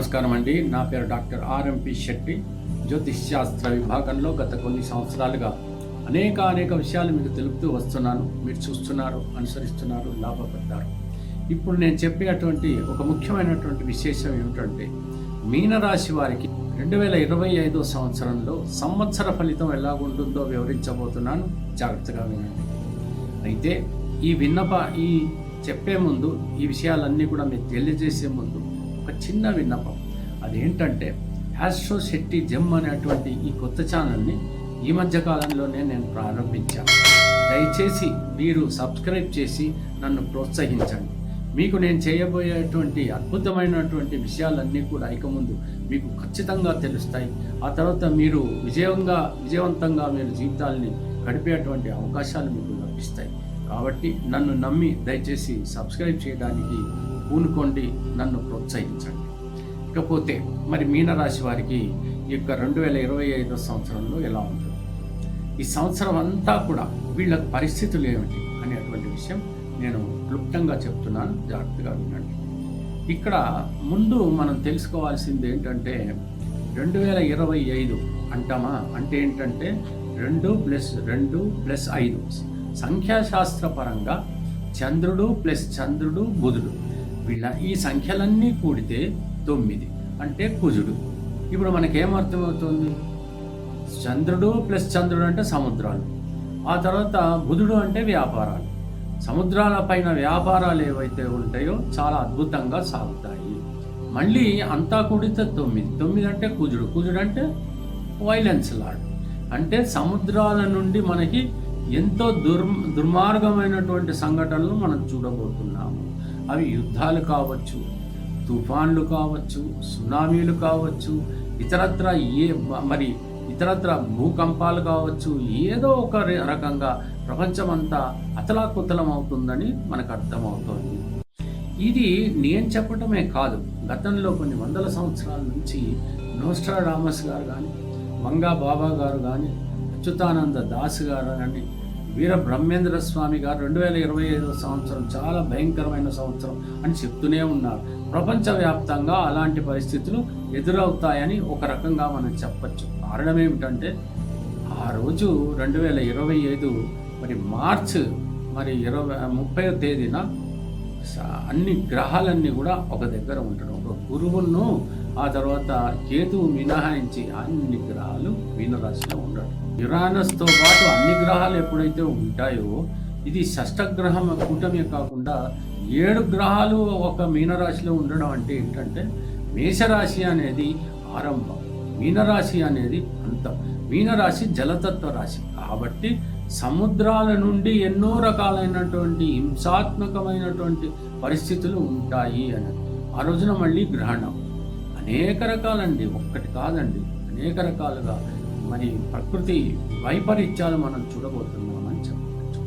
నమస్కారం అండి. నా పేరు డాక్టర్ ఆర్ఎంపి శెట్టి. జ్యోతిష్ శాస్త్ర విభాగంలో గత కొన్ని సంవత్సరాలుగా అనేక విషయాలు మీకు తెలుపుతూ వస్తున్నాను. మీరు చూస్తున్నారు, అనుసరిస్తున్నారు, లాభపడ్డారు. ఇప్పుడు నేను చెప్పేటువంటి ఒక ముఖ్యమైనటువంటి విశేషం ఏమిటంటే, మీనరాశి వారికి 2025 సంవత్సరంలో సంవత్సర ఫలితం ఎలాగుంటుందో వివరించబోతున్నాను. జాగ్రత్తగా వినండి. అయితే ఈ చెప్పే ముందు, ఈ విషయాలన్నీ కూడా మీకు తెలియజేసే ముందు ఒక చిన్న విన్నపం. అదేంటంటే, ఆస్ట్రో శెట్టి జెమ్ అనేటువంటి ఈ కొత్త ఛానల్ని ఈ మధ్య కాలంలోనే నేను ప్రారంభించాను. దయచేసి మీరు సబ్స్క్రైబ్ చేసి నన్ను ప్రోత్సహించండి. మీకు నేను చేయబోయేటువంటి అద్భుతమైనటువంటి విషయాలన్నీ కూడా ఇక ముందు మీకు ఖచ్చితంగా తెలుస్తాయి. ఆ తర్వాత మీరు విజయవంతంగా మీరు జీవితాల్ని గడిపేటువంటి అవకాశాలు మీకు లభిస్తాయి. కాబట్టి నన్ను నమ్మి దయచేసి సబ్స్క్రైబ్ చేయడానికి పూనుకోండి, నన్ను ప్రోత్సహించండి. ఇకపోతే మరి మీనరాశి వారికి ఈ యొక్క 2025 సంవత్సరంలో ఎలా ఉంటుంది, ఈ సంవత్సరం అంతా కూడా వీళ్ళ పరిస్థితులు ఏమిటి అనేటువంటి విషయం నేను క్లుప్తంగా చెప్తున్నాను. జాగ్రత్తగా వినండి. ఇక్కడ ముందు మనం తెలుసుకోవాల్సింది ఏంటంటే, 2025 అంటామా అంటే ఏంటంటే 2 + 2 + 5 సంఖ్యాశాస్త్ర పరంగా చంద్రుడు ప్లస్ చంద్రుడు బుధుడు వీళ్ళ ఈ సంఖ్యలన్నీ కూడితే 9 అంటే కుజుడు. ఇప్పుడు మనకేమర్థమవుతుంది? చంద్రుడు ప్లస్ చంద్రుడు అంటే సముద్రాలు, ఆ తర్వాత బుధుడు అంటే వ్యాపారాలు. సముద్రాల పైన వ్యాపారాలు ఏవైతే ఉంటాయో చాలా అద్భుతంగా సాగుతాయి. మళ్ళీ అంతా కూడితే 9 అంటే కుజుడు అంటే వైలెన్స్ లాడ్, అంటే సముద్రాల నుండి మనకి ఎంతో దుర్మార్గమైనటువంటి సంఘటనలు మనం చూడబోతున్నాము. అవి యుద్ధాలు కావచ్చు, తుఫాన్లు కావచ్చు, సునామీలు కావచ్చు, ఇతరత్ర భూకంపాలు కావచ్చు. ఏదో ఒక రకంగా ప్రపంచమంతా అతలాకుతలం అవుతుందని మనకు అర్థమవుతోంది. ఇది నేను చెప్పటమే కాదు, గతంలో కొన్ని వందల సంవత్సరాల నుంచి నోస్ట్రాడామస్ గారు కానీ, మంగా బాబా గారు కానీ, అచ్యుతానంద దాస్ గారు కానీ, వీర బ్రహ్మేంద్ర స్వామి గారు 2025 సంవత్సరం చాలా భయంకరమైన సంవత్సరం అని చెప్తూనే ఉన్నారు. ప్రపంచవ్యాప్తంగా అలాంటి పరిస్థితులు ఎదురవుతాయని ఒక రకంగా మనం చెప్పచ్చు. కారణం ఏమిటంటే, ఆ రోజు 2025 మార్చి 30వ తేదీన అన్ని గ్రహాలన్నీ కూడా ఒక దగ్గర ఉండడం, ఒక గురువును ఆ తర్వాత కేతువు మినహాయించి అన్ని గ్రహాలు మీనరాశిలో ఉండడం. యురానస్తో పాటు అన్ని గ్రహాలు ఎప్పుడైతే ఉంటాయో, ఇది షష్టగ్రహం కూటమి కాకుండా 7 గ్రహాలు ఒక మీనరాశిలో ఉండడం అంటే ఏంటంటే, మేషరాశి అనేది ఆరంభం, మీనరాశి అనేది అంతం. మీనరాశి జలతత్వ రాశి కాబట్టి సముద్రాల నుండి ఎన్నో రకాలైనటువంటి హింసాత్మకమైనటువంటి పరిస్థితులు ఉంటాయి అని. ఆ రోజున మళ్ళీ గ్రహణం, అనేక రకాలండి, ఒక్కటి కాదండి, అనేక రకాలుగా ప్రకృతి వైపరీత్యాలు మనం చూడబోతున్నామని చెప్పవచ్చు.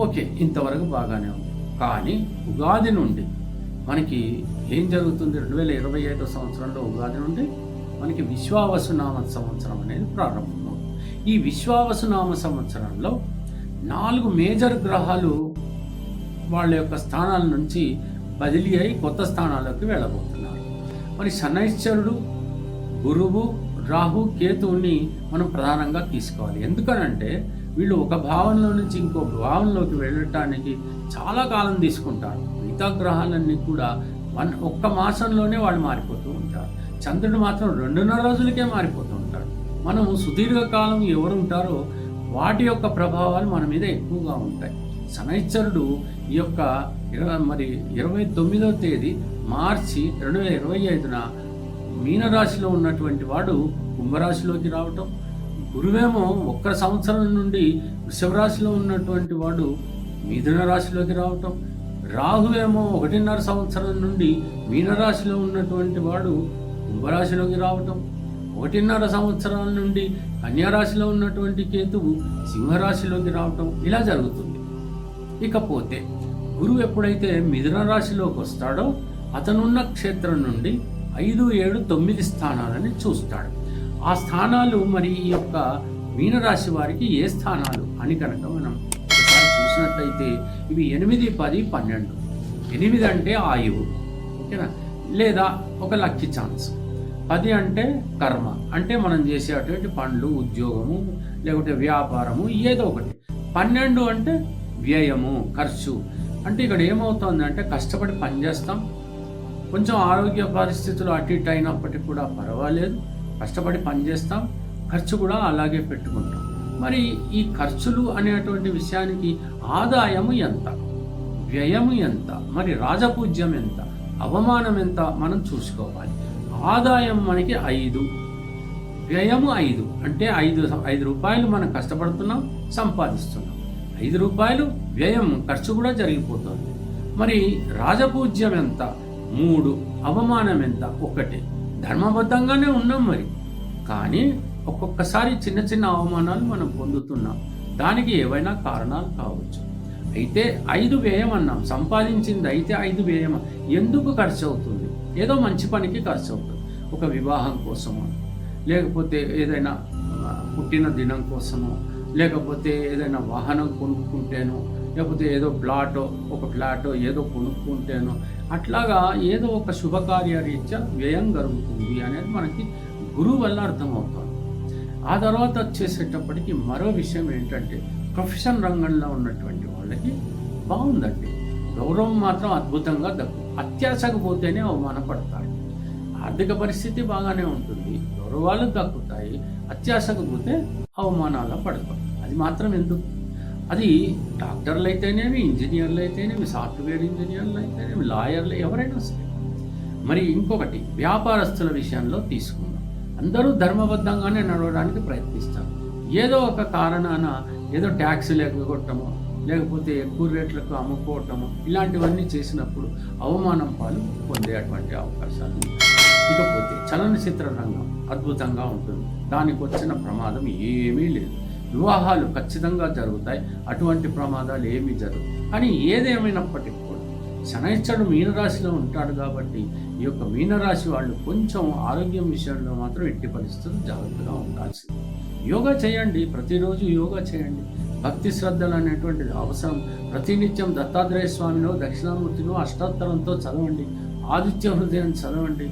ఓకే, ఇంతవరకు బాగానే ఉంది. కానీ ఉగాది నుండి మనకి ఏం జరుగుతుంది? 2025 సంవత్సరంలో ఉగాది నుండి మనకి విశ్వావసునామ సంవత్సరం అనేది ప్రారంభమవుతుంది. ఈ విశ్వావసునామ సంవత్సరంలో 4 మేజర్ గ్రహాలు వాళ్ళ యొక్క స్థానాల నుంచి బదిలీ అయి కొత్త స్థానాల్లోకి వెళ్ళబోతున్నారు. శనైశ్చరుడు, గురువు, రాహు, కేతువుని మనం ప్రధానంగా తీసుకోవాలి. ఎందుకనంటే వీళ్ళు ఒక భావంలో నుంచి ఇంకో భావంలోకి వెళ్ళటానికి చాలా కాలం తీసుకుంటారు. మిగతా గ్రహాలన్నీ కూడా ఒక్క మాసంలోనే వాళ్ళు మారిపోతూ ఉంటారు. చంద్రుడు మాత్రం 2.5 రోజులకే మారిపోతూ ఉంటాడు. మనం సుదీర్ఘకాలం ఎవరు ఉంటారో వాటి యొక్క ప్రభావాలు మన మీద ఎక్కువగా ఉంటాయి. శనైశ్చరుడు ఈ యొక్క 29వ తేదీ మార్చి 2025న మీనరాశిలో ఉన్నటువంటి వాడు కుంభరాశిలోకి రావటం, గురువేమో 1 సంవత్సరం నుండి వృషభ రాశిలో ఉన్నటువంటి వాడు మిథున రాశిలోకి రావటం, రాహువేమో 1.5 సంవత్సరం నుండి మీనరాశిలో ఉన్నటువంటి వాడు కుంభరాశిలోకి రావటం, 1.5 సంవత్సరాల నుండి కన్యారాశిలో ఉన్నటువంటి కేతువు సింహరాశిలోకి రావటం, ఇలా జరుగుతుంది. ఇకపోతే గురువు ఎప్పుడైతే మిథున రాశిలోకి వస్తాడో అతనున్న క్షేత్రం నుండి 5, 7, 9 స్థానాలని చూస్తాడు. ఆ స్థానాలు ఈ యొక్క మీనరాశి వారికి ఏ స్థానాలు అని కనుక మనం ఒకసారి చూసినట్లయితే ఇవి 8, 10, 12. 8 అంటే ఆయువు, ఓకేనా. లేదా ఒక లక్కీ ఛాన్స్. 10 అంటే కర్మ, అంటే మనం చేసేటువంటి పనులు, ఉద్యోగము, లేకుంటే వ్యాపారము, ఏదో ఒకటి. 12 అంటే వ్యయము, ఖర్చు. అంటే ఇక్కడ ఏమవుతుందంటే కష్టపడి పనిచేస్తాం, కొంచెం ఆరోగ్య పరిస్థితులు అటు ఇటు అయినప్పటికీ కూడా పర్వాలేదు, కష్టపడి పనిచేస్తాం, ఖర్చు కూడా అలాగే పెట్టుకుంటాం. మరి ఈ ఖర్చులు అనేటువంటి విషయానికి ఆదాయము ఎంత, వ్యయము ఎంత, మరి రాజపూజ్యం ఎంత, అవమానం ఎంత మనం చూసుకోవాలి. ఆదాయం మనకి 5, వ్యయము 5, అంటే 5 రూపాయలు మనం కష్టపడుతున్నాం, సంపాదిస్తున్నాం, 5 రూపాయలు వ్యయం, ఖర్చు కూడా జరిగిపోతుంది. మరి రాజపూజ్యం ఎంత, 3, అవమానం ఎంత, 1. ధర్మబద్ధంగానే ఉన్నాం మరి, కానీ ఒక్కొక్కసారి చిన్న చిన్న అవమానాలు మనం పొందుతున్నాం. దానికి ఏవైనా కారణాలు కావచ్చు. అయితే 5 వ్యయం అన్నాం, సంపాదించింది అయితే 5 వ్యయం. ఎందుకు ఖర్చు అవుతుంది? ఏదో మంచి పనికి ఖర్చు అవుతుంది. ఒక వివాహం కోసమో, లేకపోతే ఏదైనా పుట్టిన దినం కోసమో, లేకపోతే ఏదైనా వాహనం కొనుక్కుంటేనో, లేకపోతే ఏదో ఒక ఫ్లాటో ఏదో కొనుక్కుంటేనో, అట్లాగా ఏదో ఒక శుభకార్య రీత్యా వ్యయం జరుగుతుంది అనేది మనకి గురువు వల్ల అర్థమవుతుంది. ఆ తర్వాత వచ్చేసేటప్పటికి మరో విషయం ఏంటంటే, ప్రొఫెషన్ రంగంలో ఉన్నటువంటి వాళ్ళకి బాగుందండి, గౌరవం మాత్రం అద్భుతంగా అత్యాశకు పోతేనే అవమానపడతారు. ఆర్థిక పరిస్థితి బాగానే ఉంటుంది, గౌరవాలు దక్కుతాయి, అత్యాశకు పోతే అవమానాలు పడతాం. అది మాత్రం ఎందుకు? అది డాక్టర్లు అయితేనేమి, ఇంజనీర్లు అయితేనేమి, సాఫ్ట్వేర్ ఇంజనీర్లు అయితేనేమి, లాయర్లు, ఎవరైనా సరే. మరి ఇంకొకటి, వ్యాపారస్తుల విషయంలో తీసుకుందాం. అందరూ ధర్మబద్ధంగానే నడవడానికి ప్రయత్నిస్తారు. ఏదో ఒక కారణాన ఏదో ట్యాక్సులు ఎగ్గొట్టడము, లేకపోతే ఎక్కువ రేట్లకు అమ్ముకోవటము, ఇలాంటివన్నీ చేసినప్పుడు అవమానం పాలు పొందేటువంటి అవకాశాలు. ఇకపోతే చలనచిత్ర రంగం అద్భుతంగా ఉంటుంది, దానికి వచ్చిన ప్రమాదం ఏమీ లేదు. వివాహాలు ఖచ్చితంగా జరుగుతాయి, అటువంటి ప్రమాదాలు ఏమీ జరగవు. కానీ ఏదేమైనప్పటికీ కూడా శనైశ్వరుడు మీనరాశిలో ఉంటాడు కాబట్టి ఈ యొక్క మీనరాశి వాళ్ళు కొంచెం ఆరోగ్యం విషయంలో మాత్రం ఎట్టి పరిస్థితులు జాగ్రత్తగా ఉండాల్సింది. యోగా చేయండి, ప్రతిరోజు యోగా చేయండి. భక్తి శ్రద్ధలు అనేటువంటిది అవసరం. ప్రతినిత్యం దత్తాత్రేయ స్వామిలో, దక్షిణామూర్తిలో అష్టాత్తరంతో చదవండి, ఆదిత్య హృదయం చదవండి,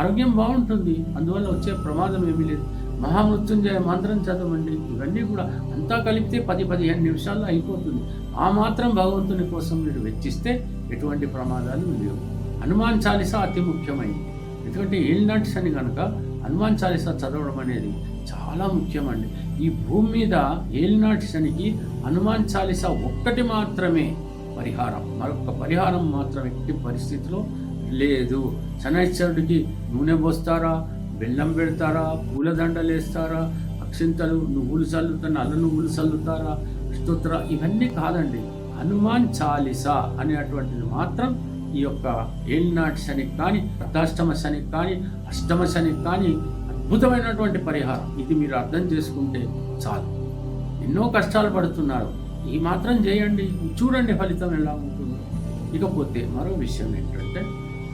ఆరోగ్యం బాగుంటుంది. అందువల్ల వచ్చే ప్రమాదం ఏమీ లేదు. మహామృత్యుంజయ మంత్రం చదవండి. ఇవన్నీ కూడా అంతా కలిపితే 10-15 నిమిషాల్లో అయిపోతుంది. ఆ మాత్రం భగవంతుని కోసం మీరు వెచ్చిస్తే ఎటువంటి ప్రమాదాలు లేవు. హనుమాన్ చాలీసా అతి ముఖ్యమైనది. ఎందుకంటే ఏలినాటి అని కనుక హనుమాన్ చాలీసా చదవడం అనేది చాలా ముఖ్యమండి. ఈ భూమి మీద ఏలినాటి శనికి హనుమాన్ చాలీసా ఒక్కటి మాత్రమే పరిహారం, మరొక పరిహారం మాత్రం ఎట్టి పరిస్థితిలో లేదు. శనైశ్వరుడికి నూనె పోస్తారా, బెల్లం పెడతారా, పూలదండలు వేస్తారా, అక్షింతలు, నువ్వులు చల్లుతారా, నల్ల నువ్వులు చల్లుతారా, స్తోత్ర, ఇవన్నీ కాదండి. హనుమాన్ చాలీసా అనేటువంటిది మాత్రం ఈ యొక్క ఏలినాటి శనికి కానీ, అర్ధాష్టమ శనికి కానీ, అష్టమ శనికి కానీ అద్భుతమైనటువంటి పరిహారం. ఇది మీరు అర్థం చేసుకుంటే చాలు. ఎన్నో కష్టాలు పడుతున్నారు, ఈ మాత్రం చేయండి, చూడండి ఫలితం ఎలా ఉంటుందో. ఇకపోతే మరో విషయం ఏంటంటే,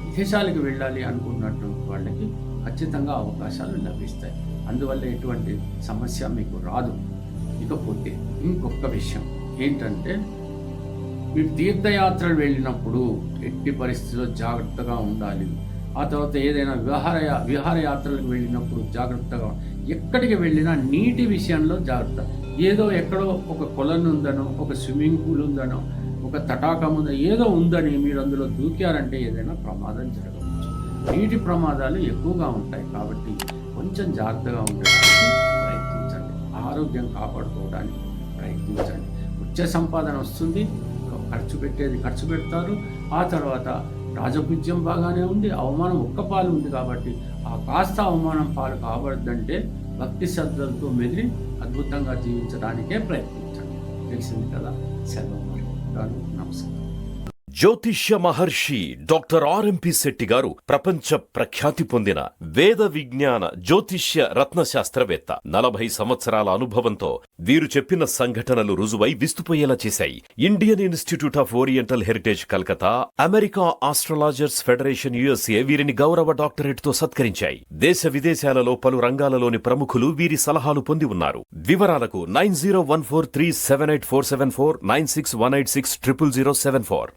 విదేశాలకు వెళ్ళాలి అనుకున్నటువంటి వాళ్ళకి ఖచ్చితంగా అవకాశాలు లభిస్తాయి. అందువల్ల ఎటువంటి సమస్య మీకు రాదు. ఇకపోతే ఇంకొక విషయం ఏంటంటే, మీరు తీర్థయాత్రలు వెళ్ళినప్పుడు ఎట్టి పరిస్థితుల్లో జాగ్రత్తగా ఉండాలి. ఆ తర్వాత ఏదైనా విహారయాత్రలకు వెళ్ళినప్పుడు జాగ్రత్తగా, ఎక్కడికి వెళ్ళినా నీటి విషయంలో జాగ్రత్త. ఏదో ఎక్కడో ఒక కొలను ఉందనో, ఒక స్విమ్మింగ్ పూల్ ఉందనో, ఒక తటాకం ఉందో, ఏదో ఉందని మీరు అందులో దూకారంటే ఏదైనా ప్రమాదం జరగవచ్చు. నీటి ప్రమాదాలు ఎక్కువగా ఉంటాయి కాబట్టి కొంచెం జాగ్రత్తగా ఉండడానికి ప్రయత్నించండి. ఆరోగ్యం కాపాడుకోవడానికి ప్రయత్నించండి. వచ్చే సంపాదన వస్తుంది, ఖర్చు పెడతారు. ఆ తర్వాత రాజపూజ్యం బాగానే ఉంది, అవమానం ఒక్క పాలు ఉంది కాబట్టి ఆ కాస్త అవమానం పాలు కాబడద్దంటే భక్తి శ్రద్ధలతో మెదిలి అద్భుతంగా జీవించడానికే ప్రయత్నించండి. తెలిసింది కదా. సెలవు. నమస్కారం. జ్యోతిష్య మహర్షి డాక్టర్ ఆర్ఎంపి శెట్టి గారు ప్రపంచ ప్రఖ్యాతి పొందిన వేద విజ్ఞాన జ్యోతిష్య రత్న శాస్త్రవేత్త. 40 సంవత్సరాల అనుభవంతో వీరు చెప్పిన సంఘటనలు రుజువై విస్తుపోయేలా చేశాయి. Indian institute of oriental heritage Calcutta, America astrologers federation USA వీరిని గౌరవ డాక్టరేట్ తో సత్కరించాయి. దేశ విదేశాలలో పలు రంగాలలోని ప్రముఖులు వీరి సలహాలు పొంది ఉన్నారు. వివరాలకు 9014378474 9618600074.